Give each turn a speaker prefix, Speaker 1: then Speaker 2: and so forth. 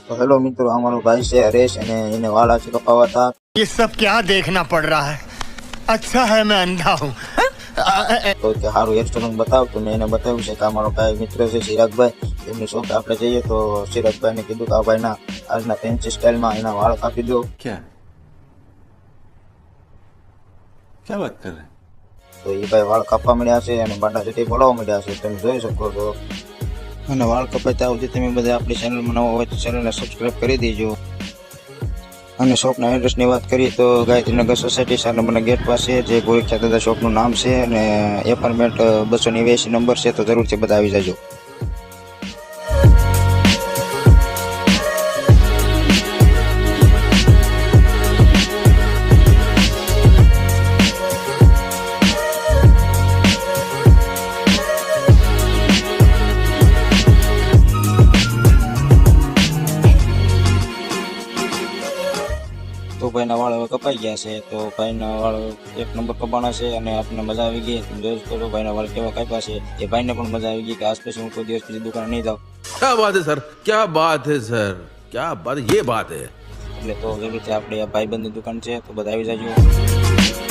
Speaker 1: तो हेलो मित्रों, हमारो भाई से हरेश અને એને વાળ આછી કપાવા હતા।
Speaker 2: ये सब क्या देखना पड़ रहा है। अच्छा है मैं अंधा हूँ।
Speaker 1: તો કે સારું હેરસ્ટાઈલ બતાવ તો મેં એને બતાવ્યું છે કે અમારો ભાઈ મિત્ર છે ચિરાગભાઈ, એમની શોપ આપણે જઈએ તો ચિરાગભાઈને કીધું કે આ ભાઈના આજના ફેન્સી સ્ટાઇલમાં એના વાળ કાપી દો।
Speaker 3: क्या क्या बात कर रहे हैं?
Speaker 1: તો એ ભાઈ વાળ કાપવા મળ્યા છે અને બાટા જટી બોલાવવા મળ્યા છે, તમે જોઈ શકો છો। અને વાળ કપાય ત્યાં સુધી તમે બધા આપણી ચેનલમાં નવા હોય તો ચેનલને સબસ્ક્રાઈબ કરી દેજો। અને શોપના એડ્રેસની વાત કરીએ તો ગાયત્રીનગર સોસાયટી 4 નંબરના ગેટ પાસે જે ગોરખિયા દાદા શોપનું નામ છે અને એપાર્ટમેન્ટ 289 નંબર છે, તો જરૂરથી બધા આવી જાજો। તો ભાઈના વાળ હવે કપાઈ ગયા છે, તો ભાઈના વાળ એક નંબર કપાણા છે અને આપણને મજા આવી ગઈ। તમે જોઈ શકો છો ભાઈના વાળ કેવા કાપ્યા છે। એ ભાઈને પણ મજા આવી ગઈ કે આજ પછી હું કોઈ દિવસ બીજી દુકાને નહીં જાઉં।
Speaker 3: क्या बात है सर, क्या बात है सर, क्या बात, ये बात है।
Speaker 1: એટલે તો જરૂરથી આપણે આ ભાઈબંધની દુકાન છે, તો બધા આવી જાજો।